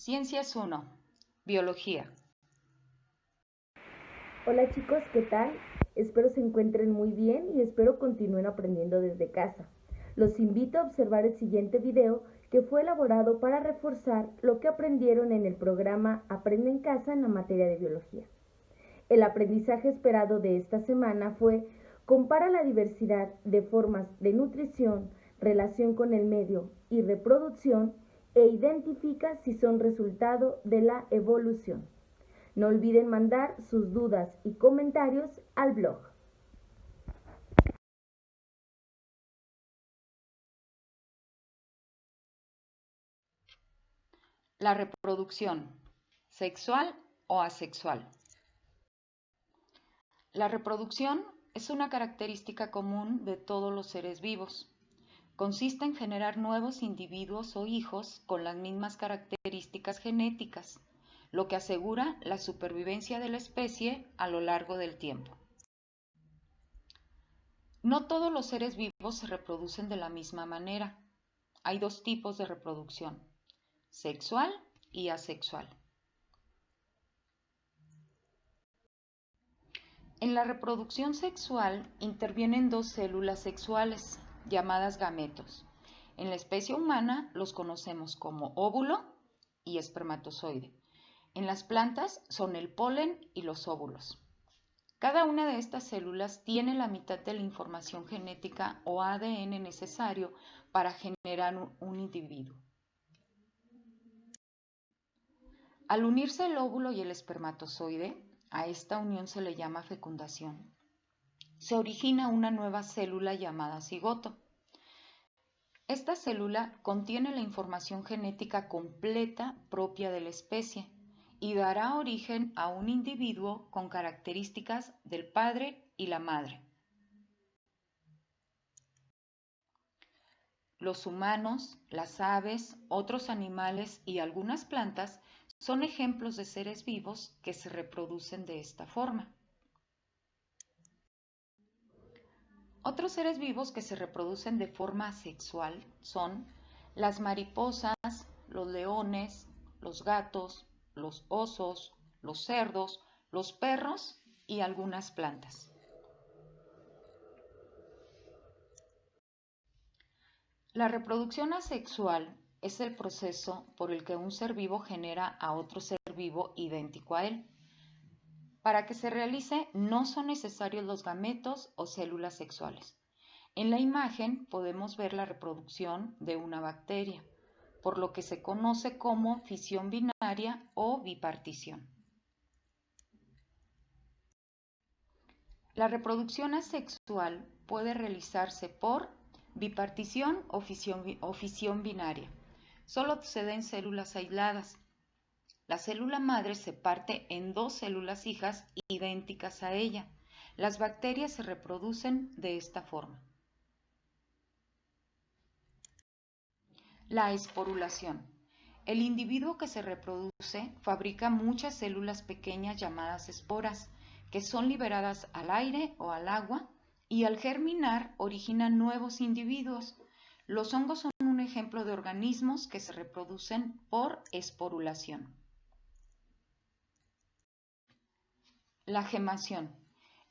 Ciencias 1. Biología. Hola chicos, ¿qué tal? Espero se encuentren muy bien y espero continúen aprendiendo desde casa. Los invito a observar el siguiente video que fue elaborado para reforzar lo que aprendieron en el programa Aprende en Casa en la materia de biología. El aprendizaje esperado de esta semana fue: compara la diversidad de formas de nutrición, relación con el medio y reproducción e identifica si son resultado de la evolución. No olviden mandar sus dudas y comentarios al blog. La reproducción, ¿sexual o asexual? La reproducción es una característica común de todos los seres vivos. Consiste en generar nuevos individuos o hijos con las mismas características genéticas, lo que asegura la supervivencia de la especie a lo largo del tiempo. No todos los seres vivos se reproducen de la misma manera. Hay dos tipos de reproducción: sexual y asexual. En la reproducción sexual intervienen dos células sexuales, llamadas gametos. En la especie humana los conocemos como óvulo y espermatozoide. En las plantas son el polen y los óvulos. Cada una de estas células tiene la mitad de la información genética o ADN necesario para generar un individuo. Al unirse el óvulo y el espermatozoide, a esta unión se le llama fecundación. Se origina una nueva célula llamada cigoto. Esta célula contiene la información genética completa propia de la especie y dará origen a un individuo con características del padre y la madre. Los humanos, las aves, otros animales y algunas plantas son ejemplos de seres vivos que se reproducen de esta forma. Otros seres vivos que se reproducen de forma asexual son las mariposas, los leones, los gatos, los osos, los cerdos, los perros y algunas plantas. La reproducción asexual es el proceso por el que un ser vivo genera a otro ser vivo idéntico a él. Para que se realice no son necesarios los gametos o células sexuales. En la imagen podemos ver la reproducción de una bacteria, por lo que se conoce como fisión binaria o bipartición. La reproducción asexual puede realizarse por bipartición o fisión binaria. Solo se da en células aisladas. La célula madre se parte en dos células hijas idénticas a ella. Las bacterias se reproducen de esta forma. La esporulación. El individuo que se reproduce fabrica muchas células pequeñas llamadas esporas, que son liberadas al aire o al agua y al germinar originan nuevos individuos. Los hongos son un ejemplo de organismos que se reproducen por esporulación. La gemación.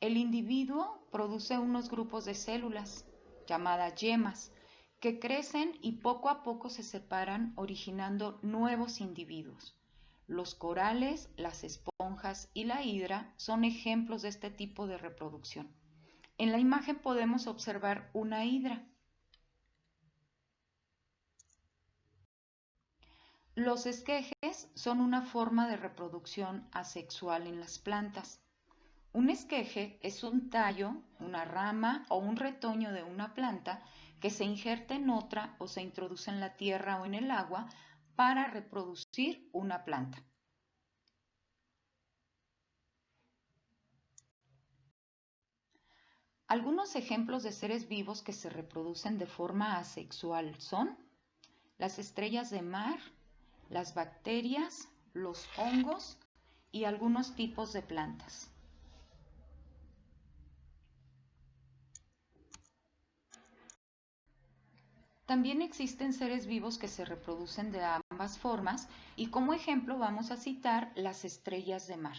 El individuo produce unos grupos de células, llamadas yemas, que crecen y poco a poco se separan, originando nuevos individuos. Los corales, las esponjas y la hidra son ejemplos de este tipo de reproducción. En la imagen podemos observar una hidra. Los esquejes son una forma de reproducción asexual en las plantas. Un esqueje es un tallo, una rama o un retoño de una planta que se injerta en otra o se introduce en la tierra o en el agua para reproducir una planta. Algunos ejemplos de seres vivos que se reproducen de forma asexual son las estrellas de mar, las bacterias, los hongos y algunos tipos de plantas. También existen seres vivos que se reproducen de ambas formas y como ejemplo vamos a citar las estrellas de mar.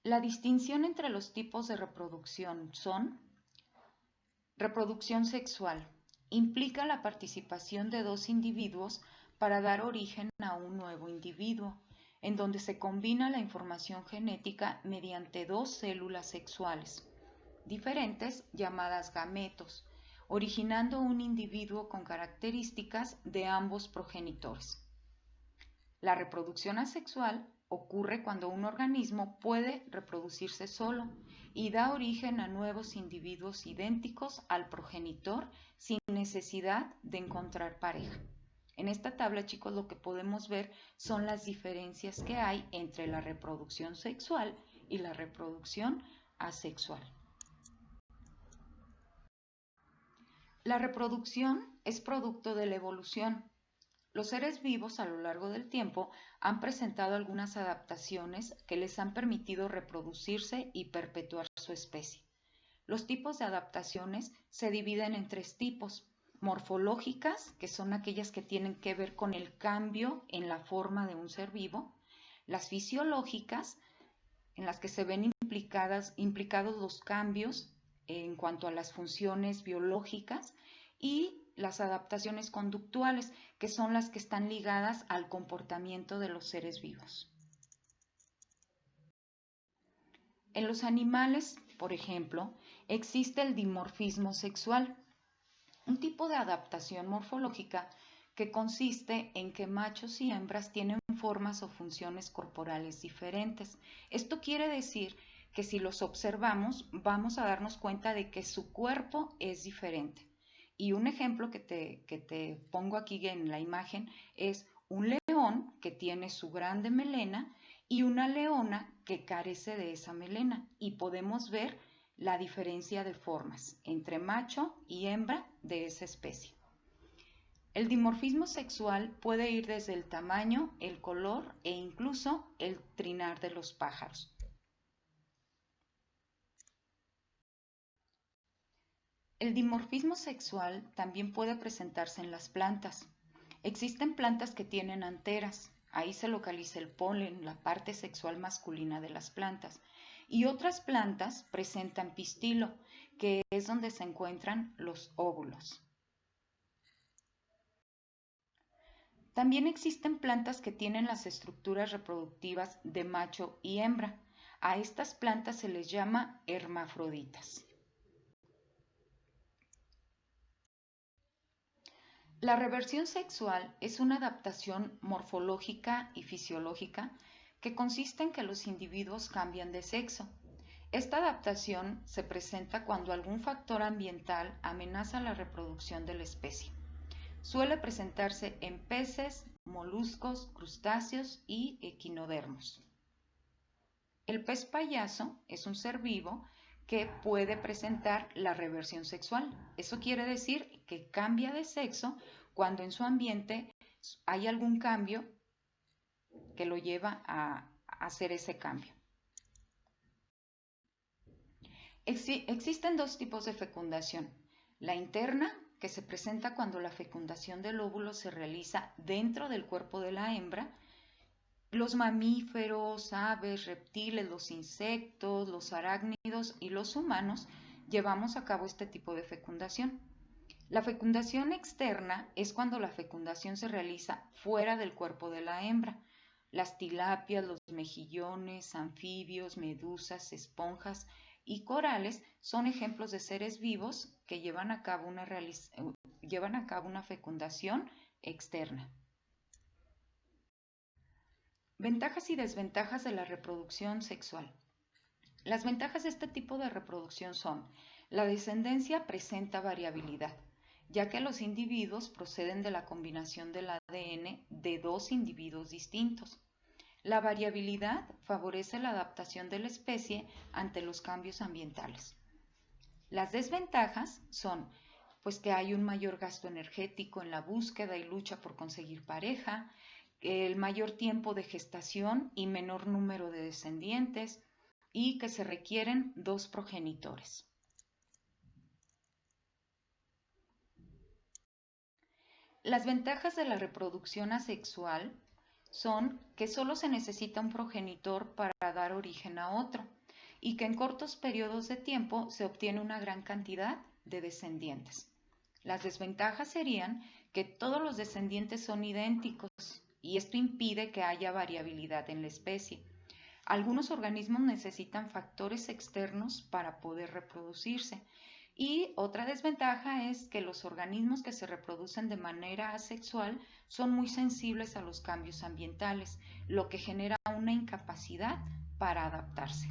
La distinción entre los tipos de reproducción son: reproducción sexual. Implica la participación de dos individuos para dar origen a un nuevo individuo, en donde se combina la información genética mediante dos células sexuales diferentes llamadas gametos, originando un individuo con características de ambos progenitores. La reproducción asexual ocurre cuando un organismo puede reproducirse solo y da origen a nuevos individuos idénticos al progenitor sin necesidad de encontrar pareja. En esta tabla, chicos, lo que podemos ver son las diferencias que hay entre la reproducción sexual y la reproducción asexual. La reproducción es producto de la evolución. Los seres vivos a lo largo del tiempo han presentado algunas adaptaciones que les han permitido reproducirse y perpetuar su especie. Los tipos de adaptaciones se dividen en tres tipos: morfológicas, que son aquellas que tienen que ver con el cambio en la forma de un ser vivo; las fisiológicas, en las que se ven implicados los cambios en cuanto a las funciones biológicas; y las adaptaciones conductuales, que son las que están ligadas al comportamiento de los seres vivos. En los animales, por ejemplo, existe el dimorfismo sexual, un tipo de adaptación morfológica que consiste en que machos y hembras tienen formas o funciones corporales diferentes. Esto quiere decir que si los observamos vamos a darnos cuenta de que su cuerpo es diferente. Y un ejemplo que te pongo aquí en la imagen es un león que tiene su grande melena y una leona que carece de esa melena, y podemos ver la diferencia de formas entre macho y hembra de esa especie. El dimorfismo sexual puede ir desde el tamaño, el color e incluso el trinar de los pájaros. El dimorfismo sexual también puede presentarse en las plantas. Existen plantas que tienen anteras, ahí se localiza el polen, la parte sexual masculina de las plantas, y otras plantas presentan pistilo, que es donde se encuentran los óvulos. También existen plantas que tienen las estructuras reproductivas de macho y hembra. A estas plantas se les llama hermafroditas. La reversión sexual es una adaptación morfológica y fisiológica que consiste en que los individuos cambian de sexo. Esta adaptación se presenta cuando algún factor ambiental amenaza la reproducción de la especie. Suele presentarse en peces, moluscos, crustáceos y equinodermos. El pez payaso es un ser vivo que puede presentar la reversión sexual. Eso quiere decir que cambia de sexo cuando en su ambiente hay algún cambio que lo lleva a hacer ese cambio. Existen dos tipos de fecundación: la interna, que se presenta cuando la fecundación del óvulo se realiza dentro del cuerpo de la hembra. Los mamíferos, aves, reptiles, los insectos, los arácnidos y los humanos llevamos a cabo este tipo de fecundación. La fecundación externa es cuando la fecundación se realiza fuera del cuerpo de la hembra. Las tilapias, los mejillones, anfibios, medusas, esponjas y corales son ejemplos de seres vivos que llevan a cabo una fecundación externa. Ventajas y desventajas de la reproducción sexual. Las ventajas de este tipo de reproducción son: la descendencia presenta variabilidad, ya que los individuos proceden de la combinación del ADN de dos individuos distintos. La variabilidad favorece la adaptación de la especie ante los cambios ambientales. Las desventajas son pues que hay un mayor gasto energético en la búsqueda y lucha por conseguir pareja, el mayor tiempo de gestación y menor número de descendientes, y que se requieren dos progenitores. Las ventajas de la reproducción asexual son que solo se necesita un progenitor para dar origen a otro y que en cortos periodos de tiempo se obtiene una gran cantidad de descendientes. Las desventajas serían que todos los descendientes son idénticos y esto impide que haya variabilidad en la especie. Algunos organismos necesitan factores externos para poder reproducirse. Y otra desventaja es que los organismos que se reproducen de manera asexual son muy sensibles a los cambios ambientales, lo que genera una incapacidad para adaptarse.